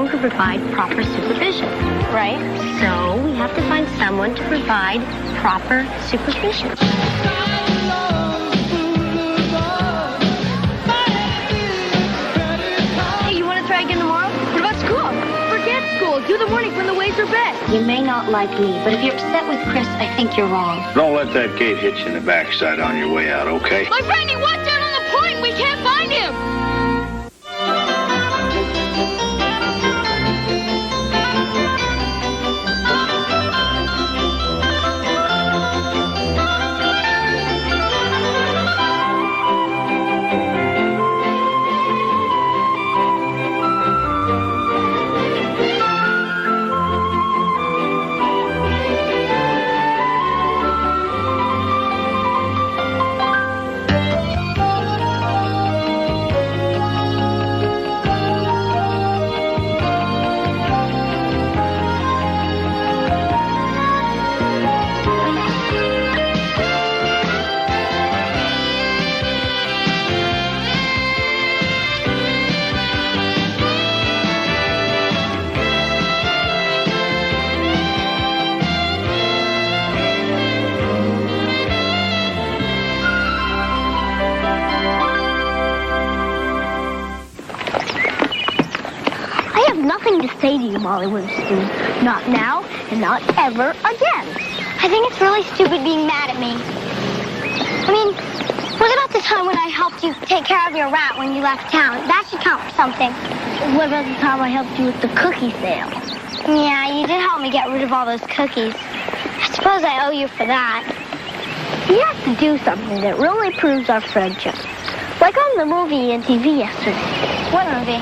who can provide proper supervision. Right. So we have to find someone to provide proper supervision. Hey, you want to try again tomorrow? What about school? Forget school. Do the mornings when the waves are best. You may not like me, but if you're upset with Chris, I think you're wrong. Don't let that gate hit you in the backside on your way out, okay? My friend, he went down on the point. We can't find him. To say to you, Molly Winston, not now and not ever again. I think it's really stupid being mad at me. I mean, what about the time when I helped you take care of your rat when you left town? That should count for something. What about the time I helped you with the cookie sale? Yeah, you did help me get rid of all those cookies. I suppose I owe you for that. We have to do something that really proves our friendship. Like on the movie and TV yesterday. What movie?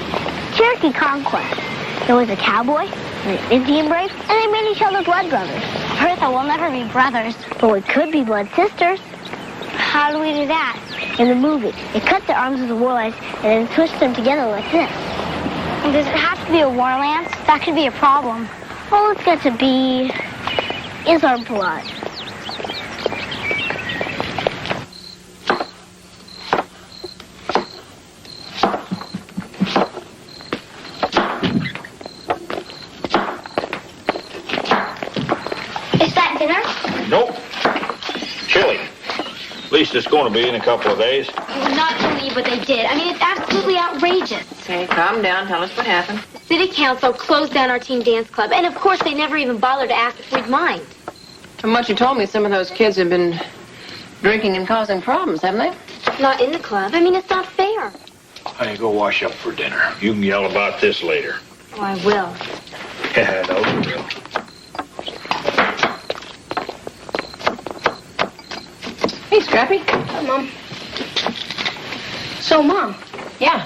Cherokee Conquest. There was a cowboy and an Indian brave, and they made each other blood brothers. I've heard that we'll never be brothers. But we could be blood sisters. How do we do that? In the movie, they cut the arms of the war lance and then twist them together like this. And does it have to be a war lance? That could be a problem. All it's got to be is our blood. Nope. Chilly. At least it's going to be in a couple of days. Not to me, but they did. I mean, it's absolutely outrageous. Okay, calm down. Tell us what happened. The city council closed down our teen dance club. And, of course, they never even bothered to ask if we'd mind. From what you told me, some of those kids have been drinking and causing problems, haven't they? Not in the club. I mean, it's not fair. Honey, go wash up for dinner. You can yell about this later. Oh, I will. Yeah, no, you will. Hey, Scrappy. Hi, Mom. So, Mom, Yeah.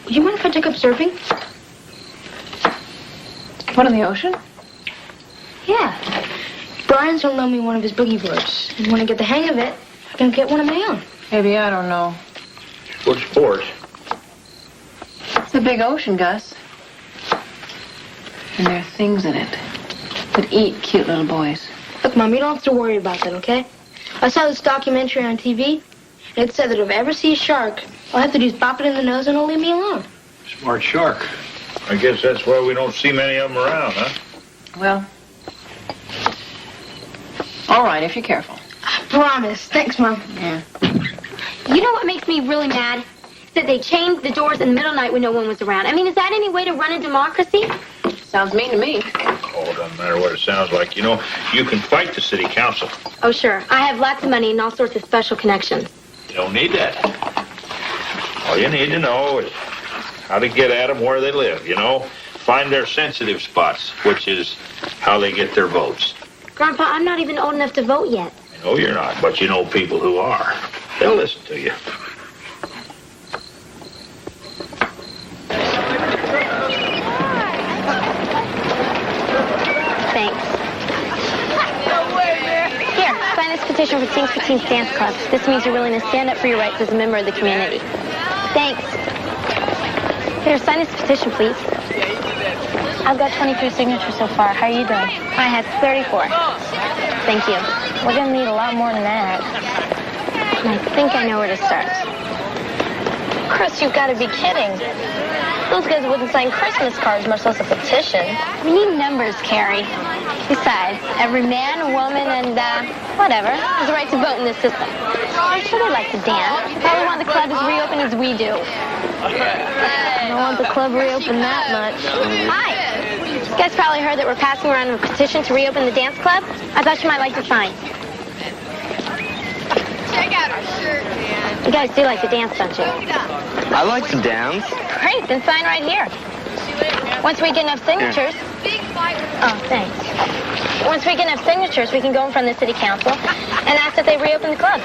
would you mind if I took up surfing? What, in the ocean? Yeah. Brian's gonna loan me one of his boogie boards. And when I get the hang of it, I can get one of my own. Maybe, I don't know. What sport? It's a big ocean, Gus. And there are things in it that eat cute little boys. Look, Mom, you don't have to worry about that, okay? I saw this documentary on TV, and it said that if I ever see a shark, all I have to do is bop it in the nose and it'll leave me alone. Smart shark. I guess that's why we don't see many of them around, huh? Well, all right, if you're careful. I promise. Thanks, Mom. Yeah. You know what makes me really mad? That they chained the doors in the middle of the night when no one was around. I mean, is that any way to run a democracy? Sounds mean to me. Oh, it doesn't matter what it sounds like. You know, you can fight the city council. Oh, sure. I have lots of money and all sorts of special connections. You don't need that. All you need to know is how to get at them where they live, you know? Find their sensitive spots, which is how they get their votes. Grandpa, I'm not even old enough to vote yet. I know you're not, but you know people who are. They'll listen to you. Thanks. Here, sign this petition for Teens for Teens Dance Club. This means you're willing to stand up for your rights as a member of the community. Thanks. Here, sign this petition, please. I've got 23 signatures so far. How are you doing? I have 34. Thank you. We're going to need a lot more than that. And I think I know where to start. Chris, you've got to be kidding. Those guys wouldn't sign Christmas cards, much less a petition. We need numbers, Carrie. Besides, every man, woman, and, whatever, has the right to vote in this system. I'm sure they like to dance. Probably want the club as reopened as we do. I don't want the club reopened that much. Hi. You guys probably heard that we're passing around a petition to reopen the dance club. I thought you might like to sign. Check out her shirt, man. You guys do like to dance, don't you? I like to dance. Great, then sign right here. Once we get enough signatures... Big fight. Oh, thanks. Once we get enough signatures, we can go in front of the city council and ask that they reopen the club.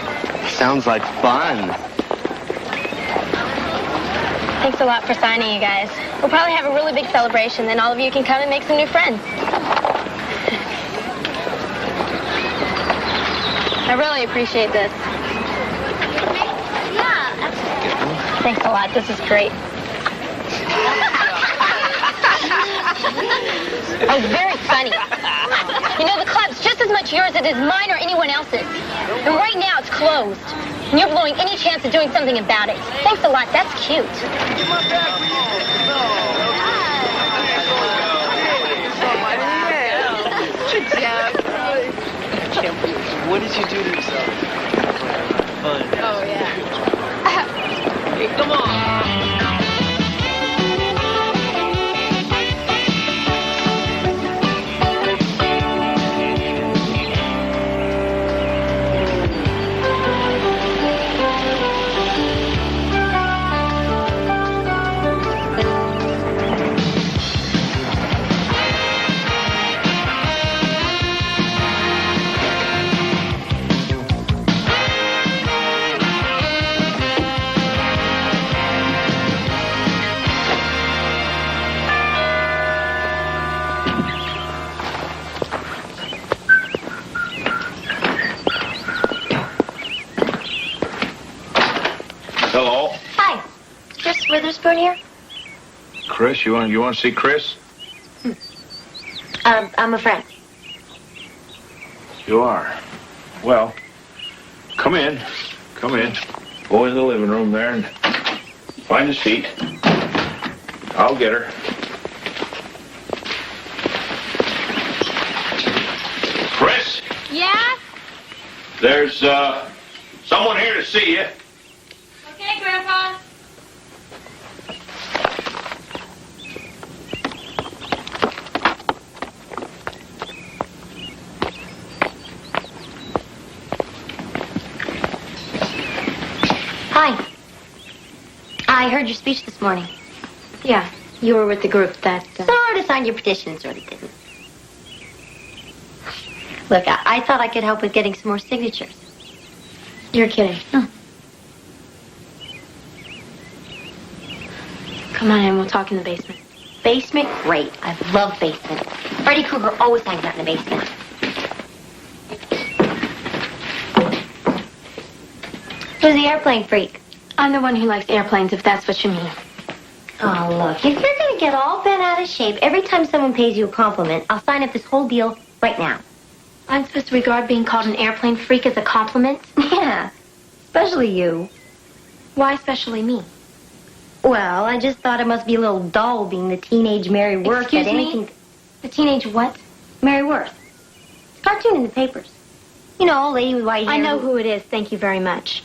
Sounds like fun. Thanks a lot for signing, you guys. We'll probably have a really big celebration, then all of you can come and make some new friends. I really appreciate this. Thanks a lot. This is great. Oh, very funny. You know, the club's just as much yours as it is mine or anyone else's. And right now it's closed. And you're blowing any chance of doing something about it. Thanks a lot. That's cute. Good job. What did you do to yourself? Fun. Oh, yeah. Hey, come on. Hello? Hi. Chris Witherspoon here? Chris, you want to see Chris? I'm a friend. You are. Well, come in. Come in. Go in the living room there and find a seat. I'll get her. Chris, Yeah? there's someone here to see you. Okay, Grandpa. Hi. I heard your speech this morning. Yeah, you were with the group that... Sort of signed your petition, sort of didn't. Look, I thought I could help with getting some more signatures. You're kidding. No. Come on in, we'll talk in the basement. Basement? Great. I love basement. Freddy Krueger always hangs out in the basement. Who's the airplane freak? I'm the one who likes airplanes, if that's what you mean. Oh, look, if you're going to get all bent out of shape every time someone pays you a compliment, I'll sign up this whole deal right now. I'm supposed to regard being called an airplane freak as a compliment? Yeah, especially you. Why especially me? Well, I just thought it must be a little dull being the teenage Mary Worth. Excuse that me? anything... The teenage what? Mary Worth. Cartoon in the papers. You know, old lady with white hair. I know who it is, thank you very much.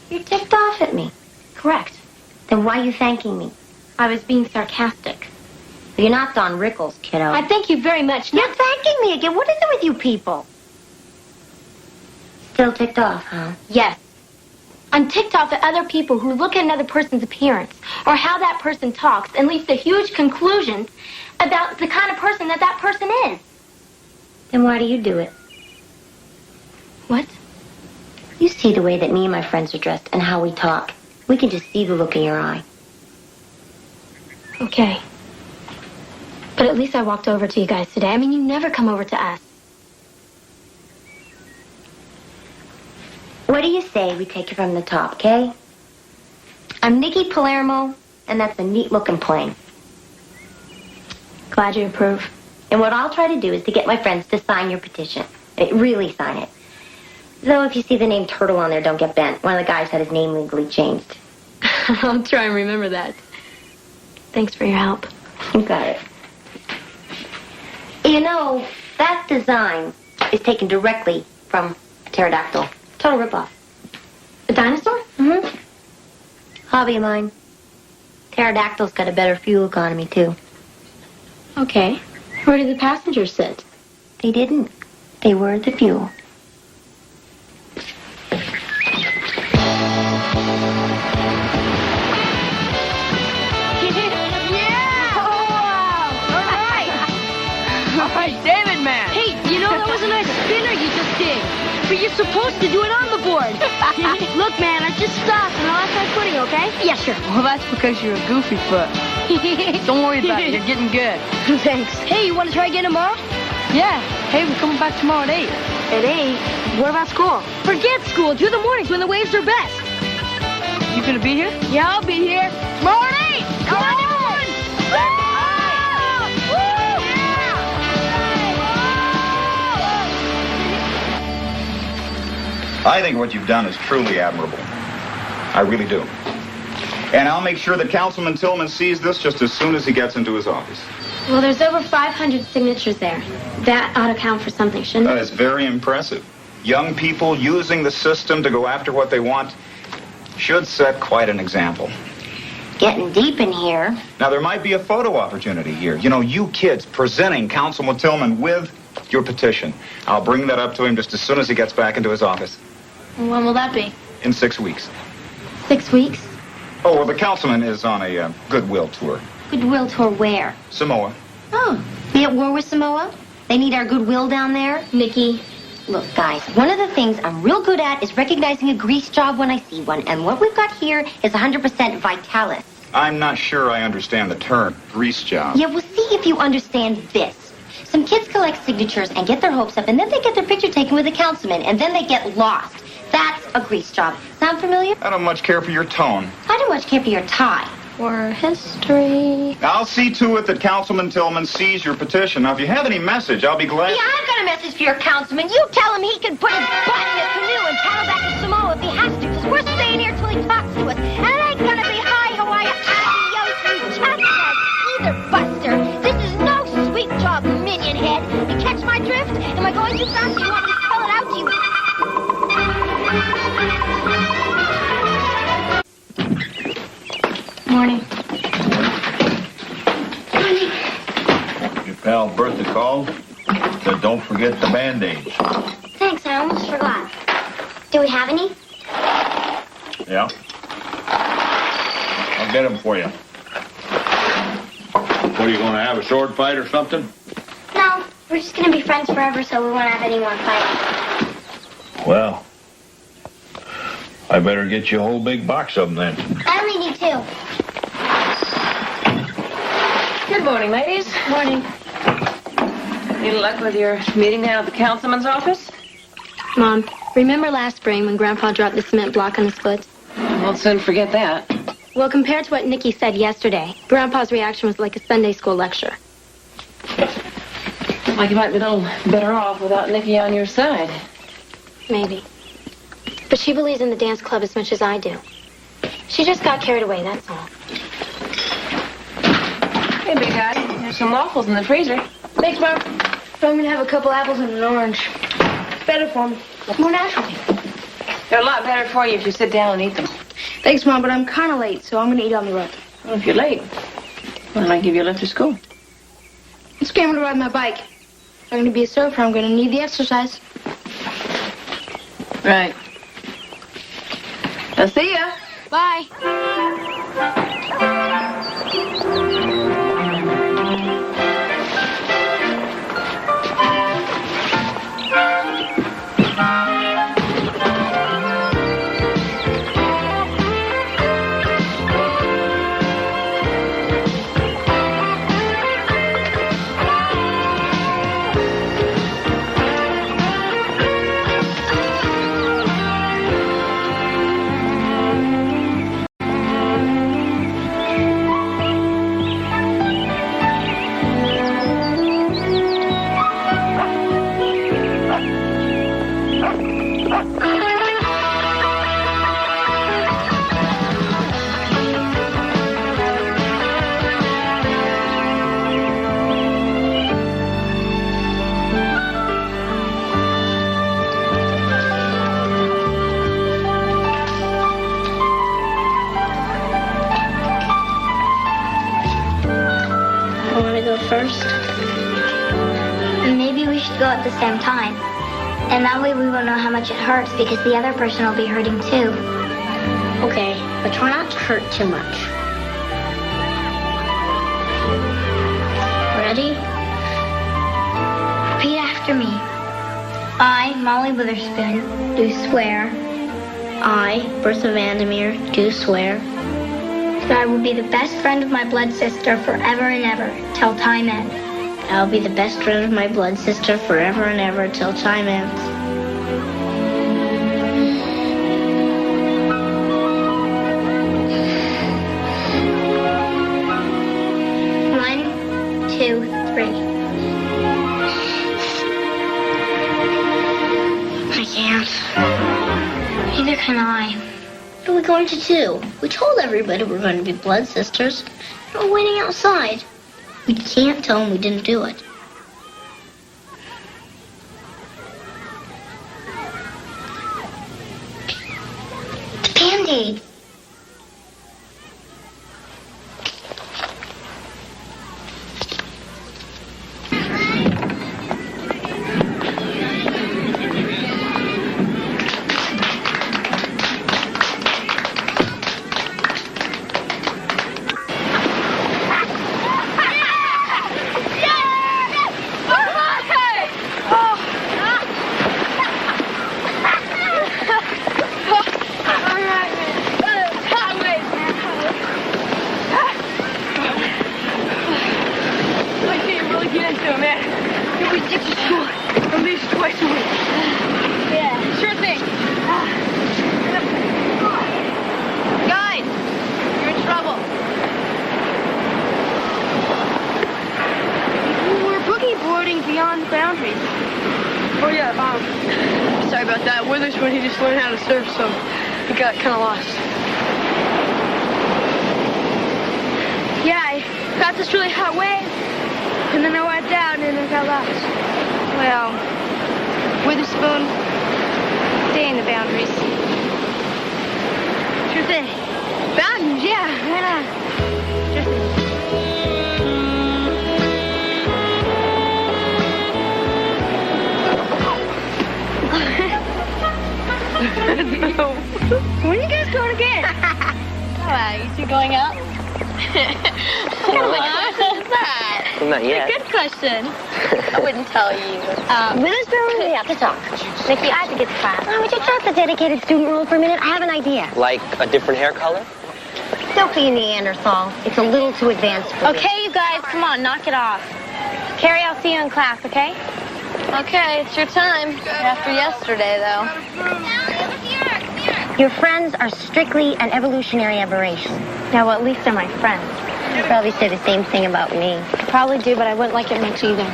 You're ticked off at me. Correct. Then why are you thanking me? I was being sarcastic. You're not Don Rickles, kiddo. I thank you very much. You're thanking me again. What is it with you people? Still ticked off, huh? Yes. I'm ticked off at other people who look at another person's appearance or how that person talks and leaps to huge conclusions about the kind of person that person is. Then why do you do it? What? You see the way that me and my friends are dressed and how we talk. We can just see the look in your eye. Okay. But at least I walked over to you guys today. I mean, you never come over to us. What do you say we take it from the top, okay? I'm Nikki Palermo, and that's a neat-looking plane. Glad you approve. And what I'll try to do is to get my friends to sign your petition. Really sign it. Though if you see the name Turtle on there, don't get bent. One of the guys had his name legally changed. I'll try and remember that. Thanks for your help. You got it. You know, that design is taken directly from a pterodactyl. Total ripoff. A dinosaur? Mm-hmm. Hobby of mine. Pterodactyl's got a better fuel economy, too. Okay. Where did the passengers sit? They didn't. They were the fuel. All right, David, man. Hey, you know, that was a nice spinner you just did. But you're supposed to do it on the board. Look, man, I just stopped and I lost my footing, okay? Yeah, sure. Well, that's because you're a goofy foot. Don't worry about it. You're getting good. Thanks. Hey, you want to try again tomorrow? Yeah. Hey, we're coming back tomorrow at 8. At 8? What about school? Forget school. Do the mornings when the waves are best. You gonna be here? Yeah, I'll be here. Tomorrow at 8. Come on, everyone. I think what you've done is truly admirable. I really do. And I'll make sure that Councilman Tillman sees this just as soon as he gets into his office. Well, there's over 500 signatures there. That ought to count for something, shouldn't That it? is very impressive. Young people using the system to go after what they want should set quite an example. Getting deep in here. Now, there might be a photo opportunity here. You know, you kids presenting Councilman Tillman with your petition. I'll bring that up to him just as soon as he gets back into his office. When will that be? In 6 weeks. 6 weeks? Oh, well, the councilman is on a goodwill tour. Goodwill tour where? Samoa. Oh, be at war with Samoa? They need our goodwill down there? Nikki. Look, guys, one of the things I'm real good at is recognizing a grease job when I see one. And what we've got here is 100% Vitalis. I'm not sure I understand the term grease job. Yeah, well, see if you understand this. Some kids collect signatures and get their hopes up, and then they get their picture taken with the councilman, and then they get lost. That's a grease job. Sound familiar? I don't much care for your tone. I don't much care for your tie. Or history. I'll see to it that Councilman Tillman sees your petition. Now, if you have any message, I'll be glad. Yeah, I've got a message for your councilman. You tell him he can put his butt in a canoe and paddle back to Samoa if he has to, because we're staying here till he talks to us. And it ain't gonna be hi, Hawaii, adios, you chestnuts either, Buster. This is no sweet job, minion head. You catch my drift? Am I going too fast? Do you want me to spell it out to you? Morning. Your pal Bertha called. Said don't forget the Band-Aids. Thanks, I almost forgot. Do we have any? Yeah? I'll get them for you. What, are you going to have a sword fight or something? No, we're just going to be friends forever, so we won't have any more fighting. Well, I better get you a whole big box of them then. I only need 2. Good morning, ladies. Morning. Any luck with your meeting down at the councilman's office? Mom, remember last spring when Grandpa dropped the cement block on his foot? We'll soon forget that. Well, compared to what Nikki said yesterday, Grandpa's reaction was like a Sunday school lecture. Like you might be a little better off without Nikki on your side. Maybe. But she believes in the dance club as much as I do. She just got carried away, that's all. Hey, big guy, there's some waffles in the freezer. Thanks, Mom. I'm going to have a couple apples and an orange. It's better for me. More natural. They're a lot better for you if you sit down and eat them. Thanks, Mom, but I'm kind of late, so I'm going to eat on the road. Well, if you're late, why don't I give you a lift to school? It's going to ride my bike. If I'm going to be a surfer, I'm going to need the exercise. Right. I'll see ya. Bye. go first? Maybe we should go at the same time. And that way we will know how much it hurts because the other person will be hurting too. Okay, but try not to hurt too much. Ready? Repeat after me. I, Molly Witherspoon, do swear I, Bertha Vandermeer, do swear that I will be the best friend of my blood sister forever and ever, till time ends. I will be the best friend of my blood sister forever and ever till time ends. One, two, three. I can't. Neither can I. What are we going to do? We told everybody we're going to be blood sisters. We're waiting outside. We can't tell them we didn't do it. The Band-Aid. Beyond boundaries. Oh yeah, sorry about that. Witherspoon, he just learned how to surf, so he got kind of lost. Yeah, I got this really hot wave, and then I went down and I got lost. Well, Witherspoon, stay in the boundaries. Sure thing. Boundaries, yeah, why not? Sure thing. No. When are you guys going again? You two going out? Not yet. Good question. I wouldn't tell you. Witherspoon, we have to talk. Nikki, I have to get to class. Oh, would you drop the dedicated student role for a minute? I have an idea. Like a different hair color? Don't be a Neanderthal. It's a little too advanced for me. Okay, you guys, come on, knock it off. Carrie, I'll see you in class, okay? Okay, it's your time. After yesterday, though. Your friends are strictly an evolutionary aberration. Yeah, well, at least they're my friends. You probably say the same thing about me. I probably do, but I wouldn't like it much either.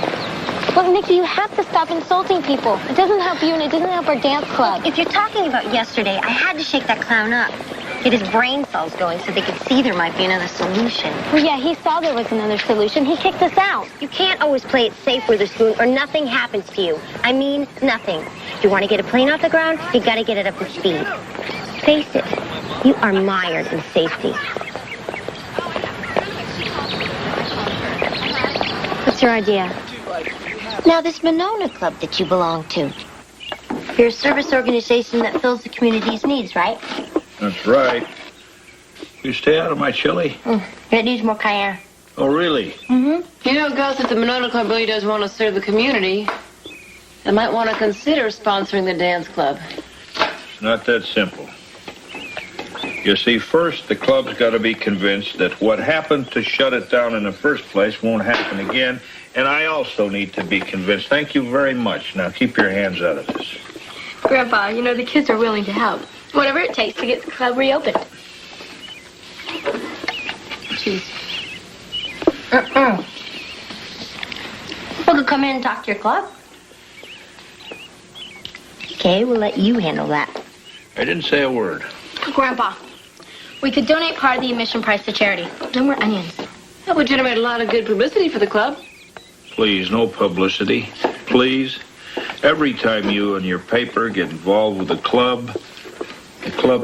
Look, Nikki, you have to stop insulting people. It doesn't help you, and it doesn't help our dance club. If you're talking about yesterday, I had to shake that clown up. Get his brain cells going so they could see there might be another solution. Well, yeah, he saw there was another solution. He kicked us out. You can't always play it safe, Witherspoon, or nothing happens to you. I mean, nothing. If you want to get a plane off the ground, you got to get it up to speed. Face it, you are mired in safety. What's your idea? Now, this Monona Club that you belong to, you're a service organization that fills the community's needs, right? That's right. You stay out of my chili? It needs more cayenne. Oh, really? Mm-hmm. You know, Gus, if the Monona Club really does want to serve the community, they might want to consider sponsoring the dance club. It's not that simple. You see, first, the club's got to be convinced that what happened to shut it down in the first place won't happen again, and I also need to be convinced. Thank you very much. Now, keep your hands out of this. Grandpa, you know, the kids are willing to help. Whatever it takes to get the club reopened. Jeez. We could come in and talk to your club. Okay, we'll let you handle that. I didn't say a word. Grandpa, we could donate part of the admission price to charity. No more onions. That would generate a lot of good publicity for the club. Please, no publicity. Please. Every time you and your paper get involved with the club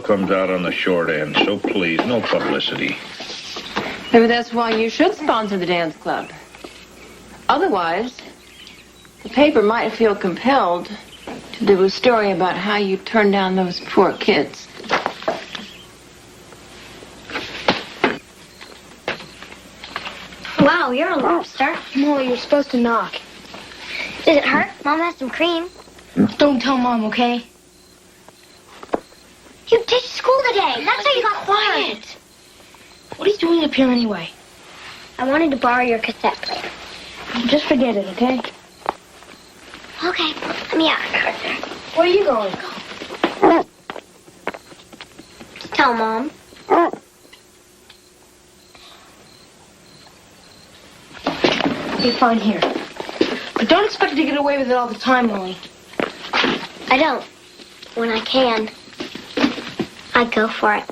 comes out on the short end. So please, no publicity. Maybe that's why you should sponsor the dance club. Otherwise, the paper might feel compelled to do a story about how you turned down those poor kids. Wow, you're a lobster. Molly, you're supposed to knock. Does it hurt? Mom has some cream. Don't tell Mom, okay? You ditched school today. That's how you got quiet. What are you doing up here anyway? I wanted to borrow your cassette player. Just forget it, okay? Okay, let me out of Carter. Where are you going? Just tell Mom. You're fine here. But don't expect to get away with it all the time, Molly. I don't. When I can, I go for it.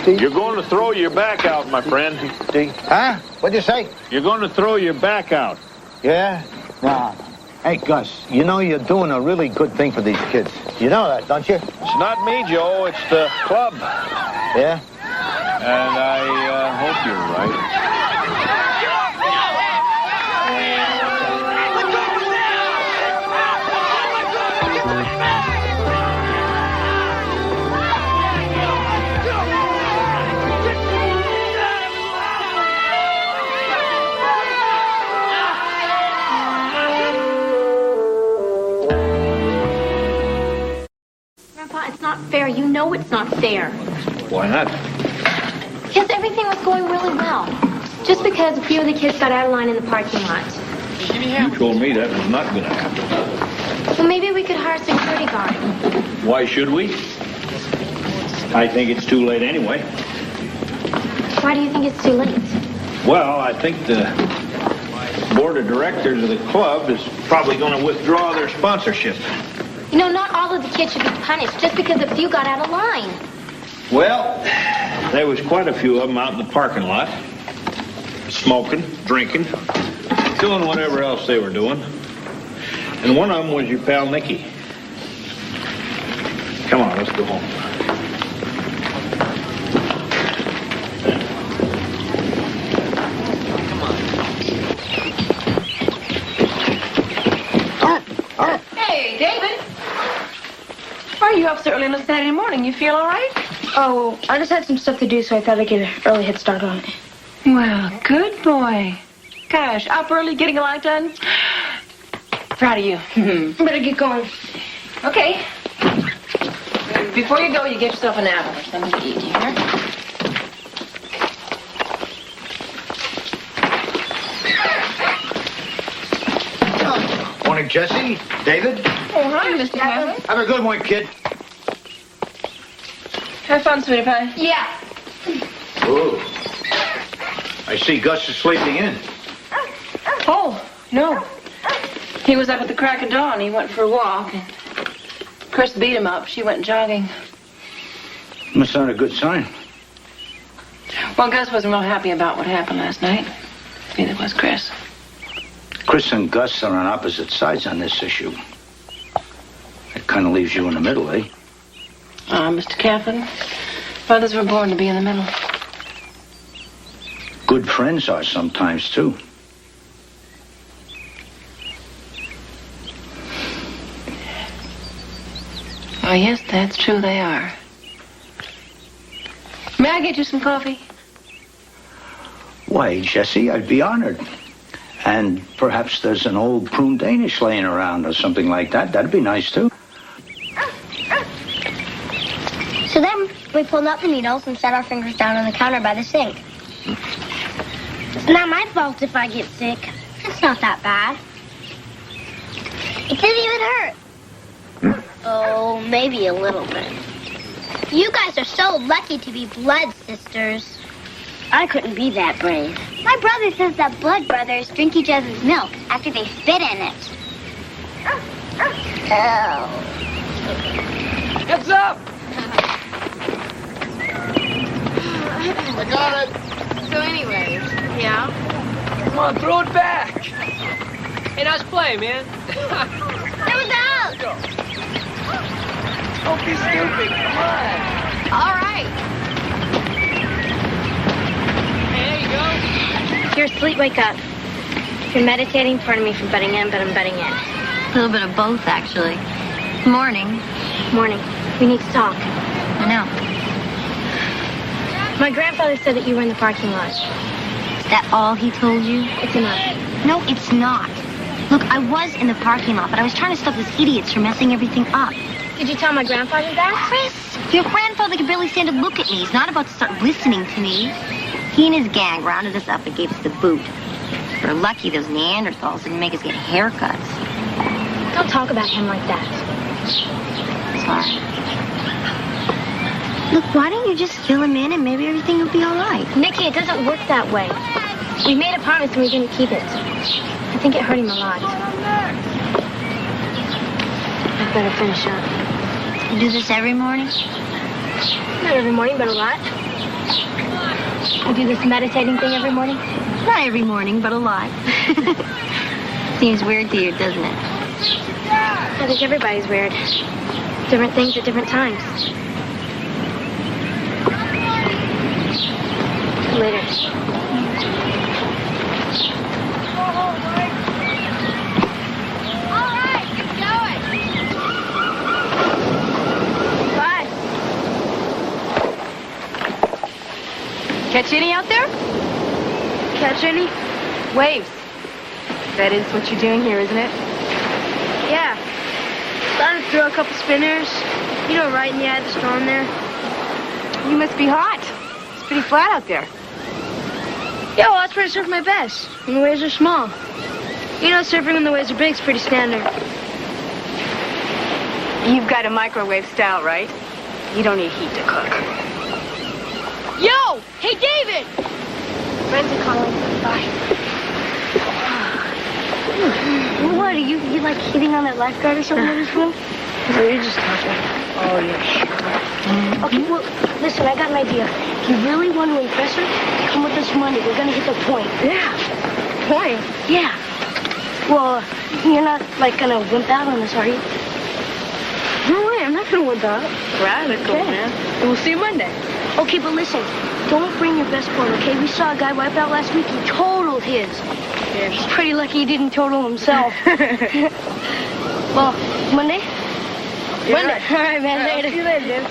You're going to throw your back out, my friend. Huh? What'd you say? You're going to throw your back out. Yeah? Nah. Hey, Gus, you know you're doing a really good thing for these kids. You know that, don't you? It's not me, Joe. It's the club. Yeah? And I hope you're right. It's not fair. You know it's not fair. Why not? Because everything was going really well. Just because a few of the kids got out of line in the parking lot. You told me that was not going to happen. Well, maybe we could hire a security guard. Why should we? I think it's too late anyway. Why do you think it's too late? Well, I think the board of directors of the club is probably going to withdraw their sponsorship. You know, not all of the kids should be punished just because a few got out of line. Well, there was quite a few of them out in the parking lot, smoking, drinking, doing whatever else they were doing. And one of them was your pal, Nicky. Come on, let's go home. Hey, David. Why are you up so early on a Saturday morning? You feel all right? Oh, I just had some stuff to do, so I thought I'd get an early head start on it. Well, good boy. Gosh, up early, getting a lot done. Proud of you. Better get going. Okay. Before you go, you get yourself an apple or something to eat, you hear? Morning, Jesse. David. Oh, hi, Mr. Hammond. Have a good one, kid. Have fun, sweetie pie. Yeah. Ooh. I see Gus is sleeping in. Oh, no. He was up at the crack of dawn. He went for a walk. And Chris beat him up. She went jogging. Must not a good sign. Well, Gus wasn't real happy about what happened last night. Neither was Chris. Chris and Gus are on opposite sides on this issue. It kind of leaves you in the middle, eh? Mr. Kaplan, brothers were born to be in the middle. Good friends are sometimes, too. Oh, yes, that's true, they are. May I get you some coffee? Why, Jesse, I'd be honored. And perhaps there's an old prune Danish laying around or something like that. That'd be nice, too. So then we pulled out the needles and set our fingers down on the counter by the sink. It's not my fault if I get sick. It's not that bad. It didn't even hurt. Oh, maybe a little bit. You guys are so lucky to be blood sisters. I couldn't be that brave. My brother says that blood brothers drink each other's milk after they spit in it. Oh. Heads up! I got it. So anyways, yeah? Come on, throw it back. Hey, nice play, man. It was out! Don't be stupid. Come on. All right. Hey, there you go. If you're asleep, wake up. If you're meditating, pardon me for butting in, but I'm butting in. A little bit of both, actually. Morning. Morning. We need to talk. I know. My grandfather said that you were in the parking lot. Is that all he told you? It's enough. No, it's not. Look, I was in the parking lot, but I was trying to stop these idiots from messing everything up. Did you tell my grandfather that? Chris, your grandfather could barely stand to look at me. He's not about to start listening to me. He and his gang rounded us up and gave us the boot. We're lucky those Neanderthals didn't make us get haircuts. Don't talk about him like that. Sorry. Look, why don't you just fill him in and maybe everything will be all right? Nikki, it doesn't work that way. We made a promise and we didn't keep it. I think it hurt him a lot. I'd better finish up. You do this every morning? Not every morning, but a lot. I do this meditating thing every morning. Not every morning, but a lot. Seems weird to you, doesn't it? I think everybody's weird. Different things at different times. Later. All right, get going. Bye. Catch any out there? Catch any? Waves. That is what you're doing here, isn't it? Yeah. Started to throw a couple spinners. You know, right in the eye of the storm there. You must be hot. It's pretty flat out there. Yeah, well, that's where I surf my best. When the waves are small. You know, surfing when the waves are big is pretty standard. You've got a microwave style, right? You don't need heat to cook. Yo! Hey, David! Friends are calling. Bye. What, are you like hitting on that lifeguard or something in this room? No, you're just talking. Oh, yeah, sure. Okay, well, listen, I got an idea. If you really want to impress her, come with us Monday. We're going to hit the point. Yeah. Point? Yeah. Well, you're not, like, going to wimp out on us, are you? No way, I'm not going to wimp out. Radical, Okay. man. We'll see you Monday. Okay, but listen, don't bring your best board, okay? We saw a guy wipe out last week. He totaled his. Yeah. He's pretty lucky he didn't total himself. Well, Monday? Monday. Right. All right, man. I'll Later. see you later, dude.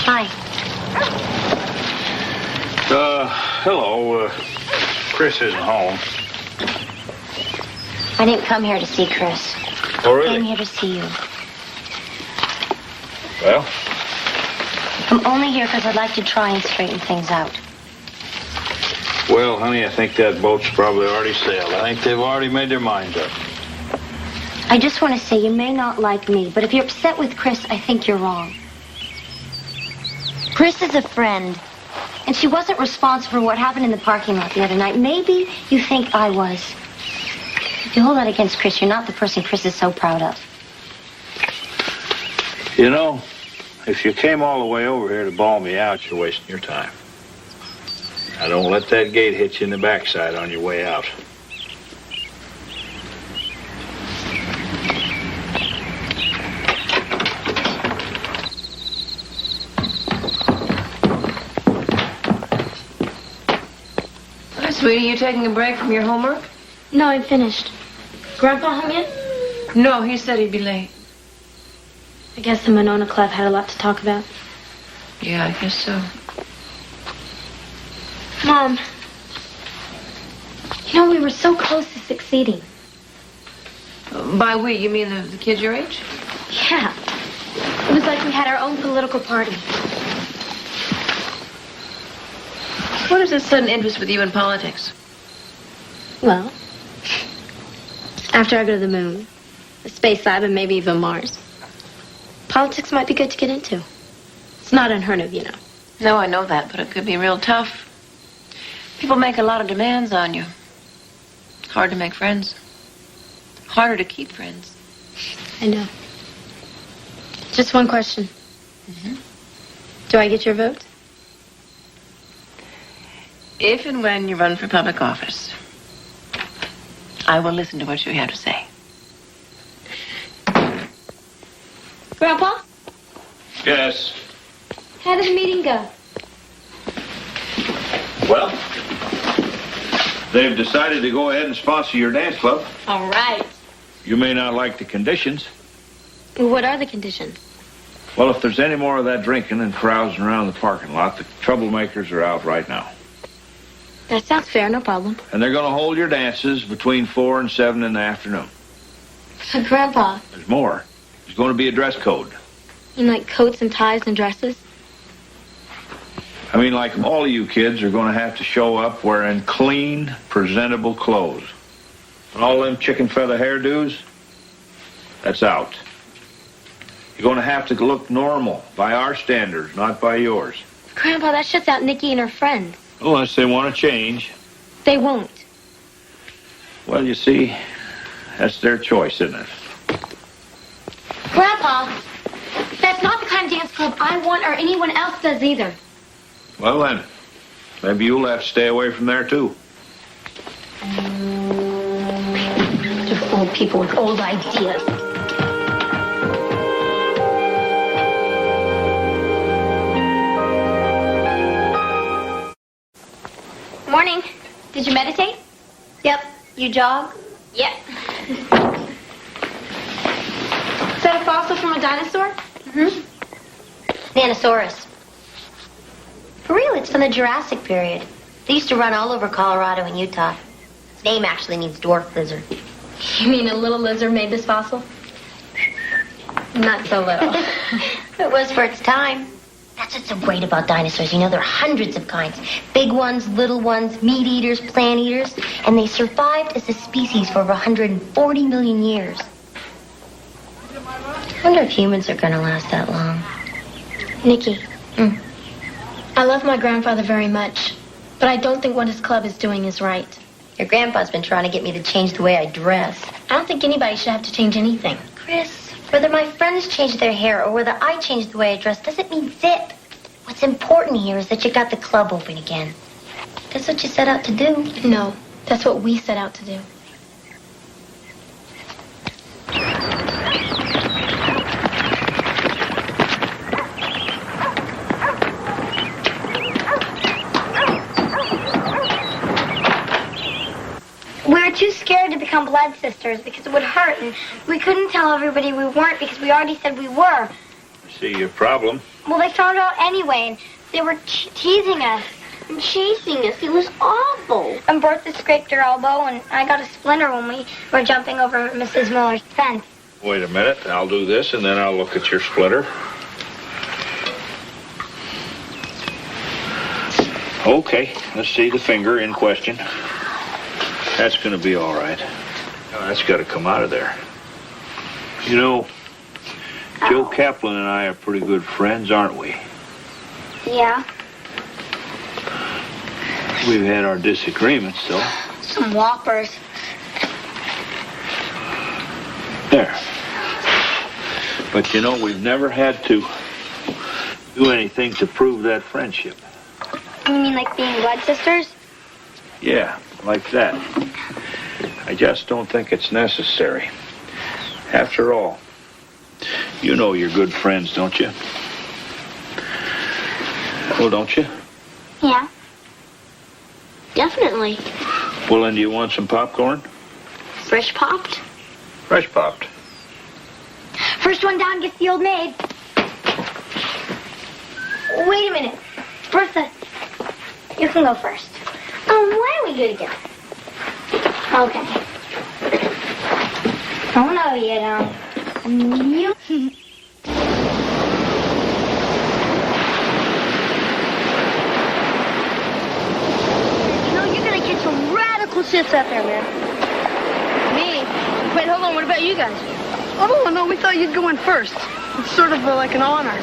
Hi. Hello. Chris isn't home. I didn't come here to see Chris. Oh, I came really? here to see you. Well, I'm only here because I'd like to try and straighten things out. well, honey, I think that boat's probably already sailed. I think they've already made their minds up. I just want to say you may not like me, but if you're upset with Chris, I think you're wrong. Chris is a friend, and she wasn't responsible for what happened in the parking lot the other night. Maybe you think I was. If you hold that against Chris, you're not the person Chris is so proud of. You know, if you came all the way over here to bawl me out, you're wasting your time. Now, don't let that gate hit you in the backside on your way out. Hi, sweetie, you taking a break from your homework? No, I'm finished. Grandpa hung in? No, he said he'd be late. I guess the Monona Club had a lot to talk about. Yeah, I guess so. Mom, You know, we were so close to succeeding. By we, you mean the kids your age? Yeah. It was like we had our own political party. What is this sudden interest with you in politics? Well, after I go to the moon, the space lab, and maybe even Mars, politics might be good to get into. It's not unheard of, you know. No, I know that, but it could be real tough. People make a lot of demands on you. It's hard to make friends. Harder to keep friends. I know. Just one question. Mm-hmm. Do I get your vote? If and when you run for public office, I will listen to what you have to say. Grandpa, Yes. how did the meeting go? Well, they've decided to go ahead and sponsor your dance club. All right. You may not like the conditions. What are the conditions? Well, if there's any more of that drinking and carousing around the parking lot, the troublemakers are out right now. That sounds fair, no problem. And they're going to hold your dances between 4 and 7 in the afternoon. Grandpa, There's more. There's going to be a dress code. you like coats and ties and dresses? I mean, like all of you kids are going to have to show up wearing clean, presentable clothes. And all them chicken feather hairdos, that's out. You're going to have to look normal by our standards, not by yours. Grandpa, that shuts out Nikki and her friends. Unless they want to change. They won't. Well, you see, that's their choice, isn't it? Grandpa, that's not the kind of dance club I want or anyone else does either. Well, then, maybe you'll have to stay away from there, too. Just old people with old ideas. Morning. Did you meditate? Yep. You jog? Yep. Is that a fossil from a dinosaur? Mm-hmm. Nanosaurus. For real, it's from the Jurassic period. They used to run all over Colorado and Utah. Its name actually means dwarf lizard. You mean a little lizard made this fossil? Not so little. It was for its time. That's what's so great about dinosaurs. You know, there are hundreds of kinds. Big ones, little ones, meat eaters, plant eaters. And they survived as a species for over 140 million years. I wonder if humans are going to last that long. Nikki. I love my grandfather very much, but I don't think what his club is doing is right. Your grandpa's been trying to get me to change the way I dress. I don't think anybody should have to change anything. Chris, whether my friends change their hair or whether I change the way I dress doesn't mean zip. What's important here is that you got the club open again. That's what you set out to do. No, that's what we set out to do. We were too scared to become blood sisters because it would hurt, and we couldn't tell everybody we weren't because we already said we were. See your problem. Well, they found out anyway, and they were teasing us and chasing us. It was awful. And Bertha scraped her elbow, and I got a splinter when we were jumping over Mrs. Miller's fence. Wait a minute. I'll do this, and then I'll look at your splitter. Okay, let's see the finger in question. That's going to be all right. Now, that's got to come out of there. You know, Joe Kaplan and I are pretty good friends, aren't we? Yeah. We've had our disagreements, though. Some whoppers. There. But, you know, we've never had to do anything to prove that friendship. You mean like being blood sisters? Yeah, like that. I just don't think it's necessary. After all, you know you're good friends, don't you? Well, don't you? Yeah. Definitely. Well, then do you want some popcorn? Fresh popped? Fresh popped. First one down gets the old maid. Wait a minute. Bertha, you can go first. Why don't we go together? Okay. Oh no, you don't. You. You're gonna get some radical shits out there, man. Me? Wait, hold on. What about you guys? Oh, no, we thought you'd go in first. It's sort of like an honor.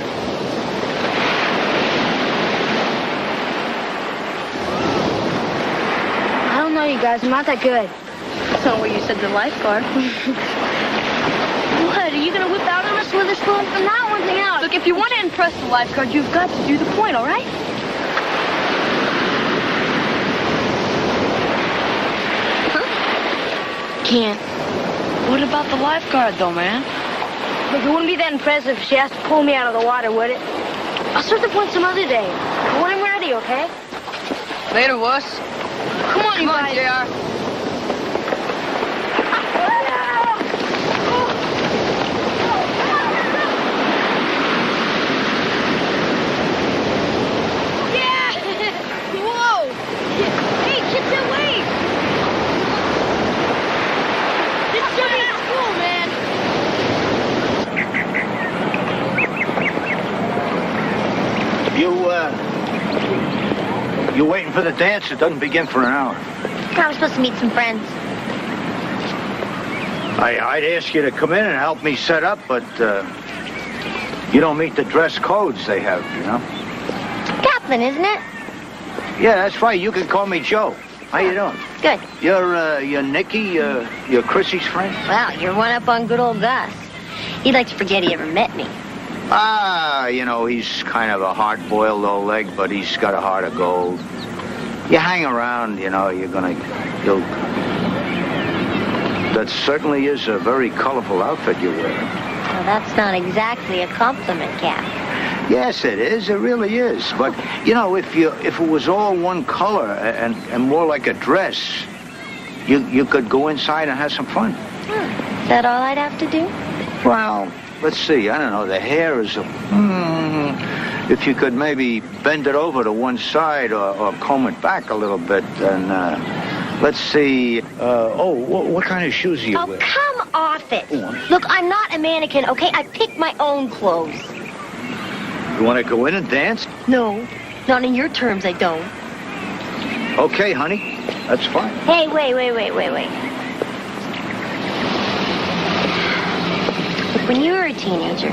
I don't know, you guys. I'm not that good. That's not what you said to the lifeguard. What? Are you gonna whip out on us with this spoon? I'm not one thing out. Look, if you want to impress the lifeguard, you've got to do the point, all right? Can't. What about the lifeguard, though, man? Look, it wouldn't be that impressive if she has to pull me out of the water, would it? I'll start the point some other day. When I'm ready, okay? Later, wuss. Come on, you guys. JR. You waiting for the dance? It doesn't begin for an hour. I was supposed to meet some friends. I'd ask you to come in and help me set up, but you don't meet the dress codes they have, you know? Kaplan, isn't it? Yeah, that's right. You can call me Joe. How you doing? Good. You're Nicky, you're Chrissy's friend? Well, you're one up on good old Gus. He'd like to forget he ever met me. You know, he's kind of a hard-boiled old egg, but he's got a heart of gold. You hang around, you know, that certainly is a very colorful outfit you wear. Well, that's not exactly a compliment, Cap. Yes, it is. It really is. But, you know, if it was all one color and more like a dress, you could go inside and have some fun. Is that all I'd have to do? Well, let's see. I don't know. The hair is if you could maybe bend it over to one side or comb it back a little bit, and let's see. What kind of shoes do you wear? Oh, come off it. Look, I'm not a mannequin, okay? I pick my own clothes. You want to go in and dance? No, not in your terms, I don't. Okay, honey. That's fine. Hey, wait. Look, when you were a teenager,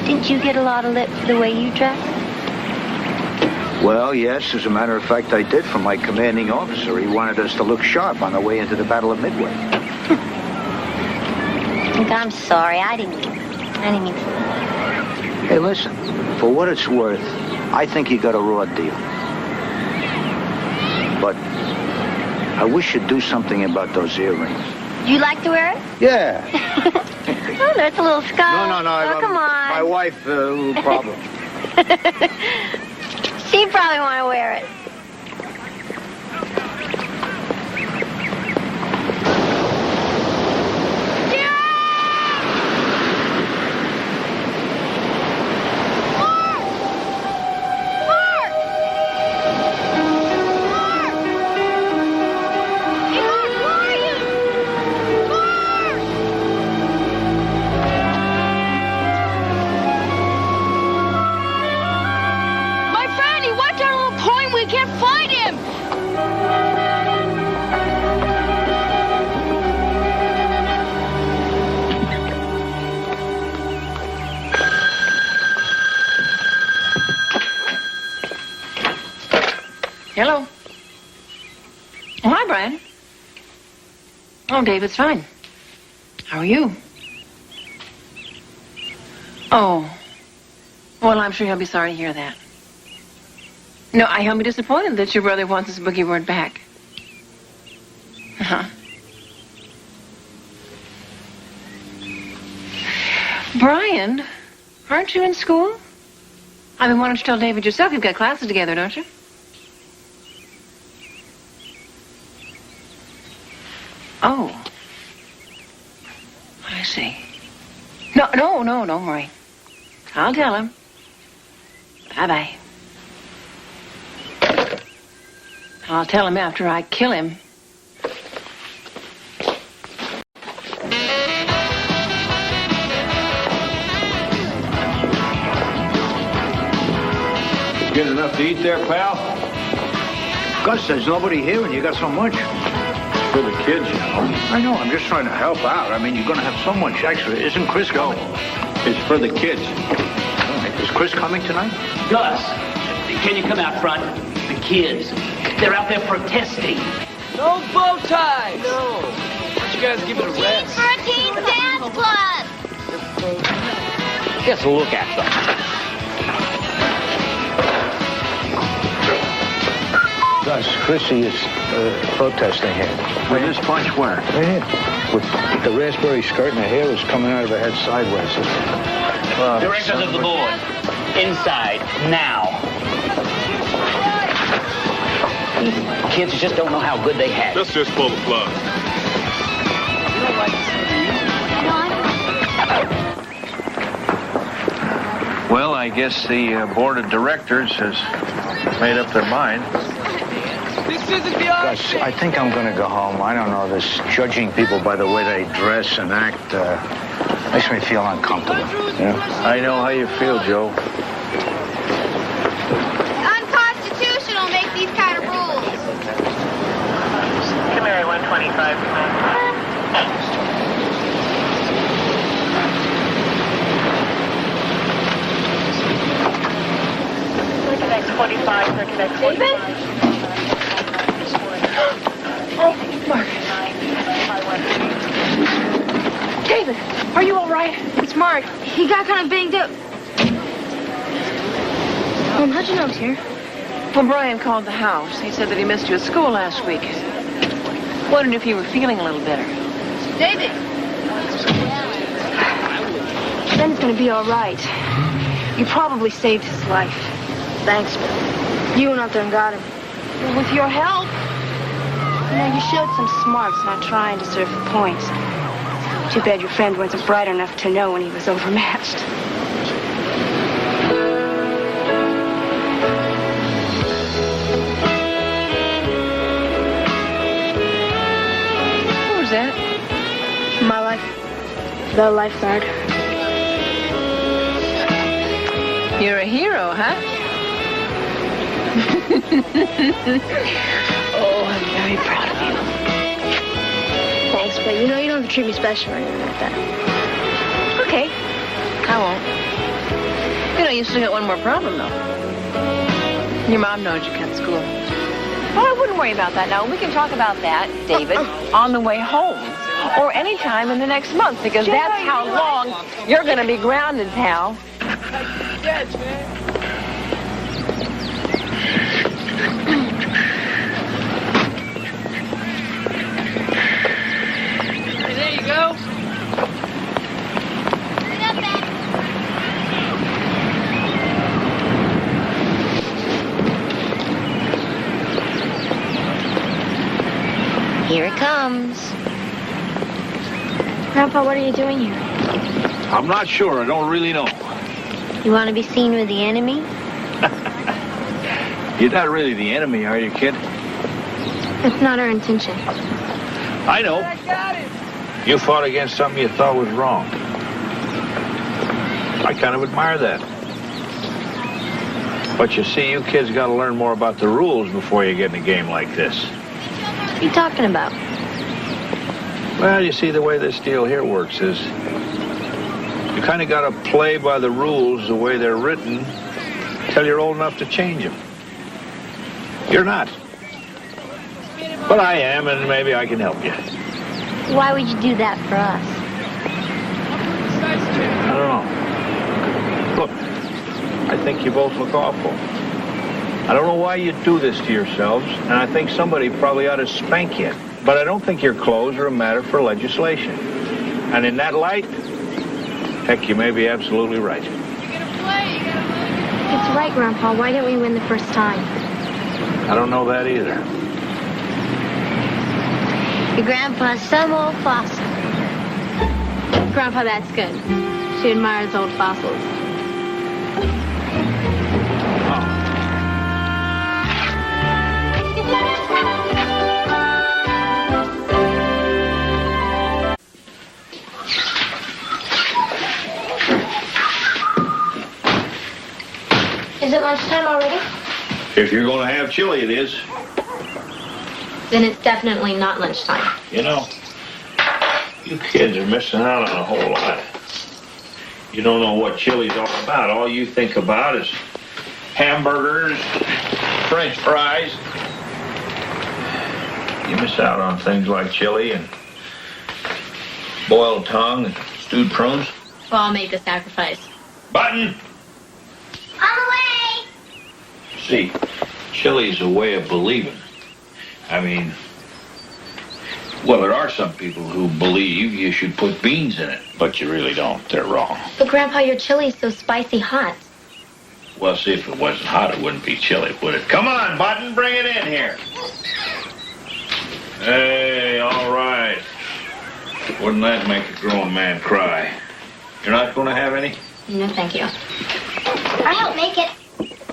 didn't you get a lot of lip for the way you dressed? Well, yes. As a matter of fact, I did from my commanding officer. He wanted us to look sharp on the way into the Battle of Midway. Look, I'm sorry. I didn't mean to. Hey, listen. For what it's worth, I think you got a raw deal. But I wish you'd do something about those earrings. You like to wear it? Yeah. Oh, that's a little skull. No. Oh, come on. My wife, a little problem. She'd probably want to wear it. Hello. Oh, hi, Brian. Oh, David's fine. How are you? Oh. Well, I'm sure he'll be sorry to hear that. No, he'll be disappointed that your brother wants his boogie word back. Uh-huh. Brian, aren't you in school? I mean, why don't you tell David yourself? You've got classes together, don't you? Oh. I see. No, don't worry. I'll tell him. Bye-bye. I'll tell him after I kill him. Getting enough to eat there, pal? Gus, there's nobody here and you got so much. For the kids, you know. I know, I'm just trying to help out. I mean, you're going to have so much extra. Isn't Chris coming? It's for the kids. All right. Is Chris coming tonight? Gus, can you come out front? The kids, they're out there protesting. No bow ties! No. But you guys give it a rest. For a teen dance club! Just look at them. Gus, Chrissy is protesting here. With this bunch where? Right here. With the raspberry skirt and her hair is coming out of her head sideways. Directors of the board, inside, now. These kids just don't know how good they had it. Let's just pull the plug. Well, I guess the board of directors has made up their mind. This isn't the Gus, I think I'm going to go home. I don't know, this judging people by the way they dress and act makes me feel uncomfortable. Yeah, I know how you feel, Joe. Unconstitutional, make these kind of rules. Come here, 125. Next 45, next 45. David? Oh, Mark. David, are you all right? It's Mark. He got kind of banged up. How'd you know I was here? Well, Brian called the house. He said that he missed you at school last week. Wondered if you were feeling a little better. David! Ben's gonna be all right. You probably saved his life. Thanks, but you went out there and got him. Well, with your help. You know, you showed some smarts not trying to serve the points. Too bad your friend wasn't bright enough to know when he was overmatched. What was that? My life. The lifeguard. You're a hero, huh? Oh, I'm very proud of you. Thanks, but you know you don't have to treat me special or anything like that. Okay. I won't. You know, you still got one more problem, though. Your mom knows you cut school. Well, I wouldn't worry about that now. We can talk about that, David, on the way home. Or any time in the next month, because that's how long you're going to be grounded, pal. Catch, man. Hey, there you go. Here it comes. Grandpa, what are you doing here? I'm not sure. I don't really know. You want to be seen with the enemy? You're not really the enemy, are you, kid? That's not our intention. I know. You fought against something you thought was wrong. I kind of admire that. But you see, you kids got to learn more about the rules before you get in a game like this. What are you talking about? Well, you see, the way this deal here works is you kind of got to play by the rules the way they're written till you're old enough to change them. You're not. But I am, and maybe I can help you. Why would you do that for us? I don't know. Look, I think you both look awful. I don't know why you do this to yourselves, and I think somebody probably ought to spank you. But I don't think your clothes are a matter for legislation. And in that light, heck, you may be absolutely right. It's right, Grandpa. Why didn't we win the first time? I don't know that either. Your grandpa's some old fossil. Grandpa, that's good. She admires old fossils. Is it lunchtime already? If you're going to have chili, it is. Then it's definitely not lunchtime. You know, you kids are missing out on a whole lot. You don't know what chili's all about. All you think about is hamburgers, French fries. You miss out on things like chili and boiled tongue and stewed prunes. Well, I'll make the sacrifice. Button! On the way! See, chili's a way of believing. I mean, well, there are some people who believe you should put beans in it, but you really don't. They're wrong. But, Grandpa, your chili's so spicy hot. Well, see, if it wasn't hot, it wouldn't be chili, would it? Come on, Button, bring it in here. Hey, all right. Wouldn't that make a grown man cry? You're not going to have any? No, thank you. I helped make it.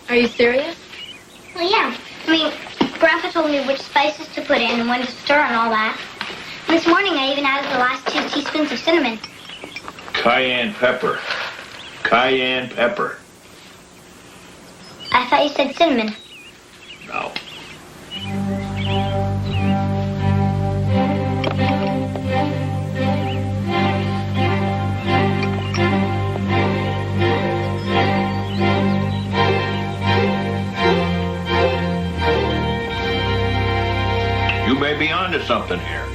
Are you serious? Well, yeah. I mean, Grandpa told me which spices to put in and when to stir and all that. This morning, I even added the last 2 teaspoons of cinnamon. Cayenne pepper. Cayenne pepper. I thought you said cinnamon. No. You may be onto something here.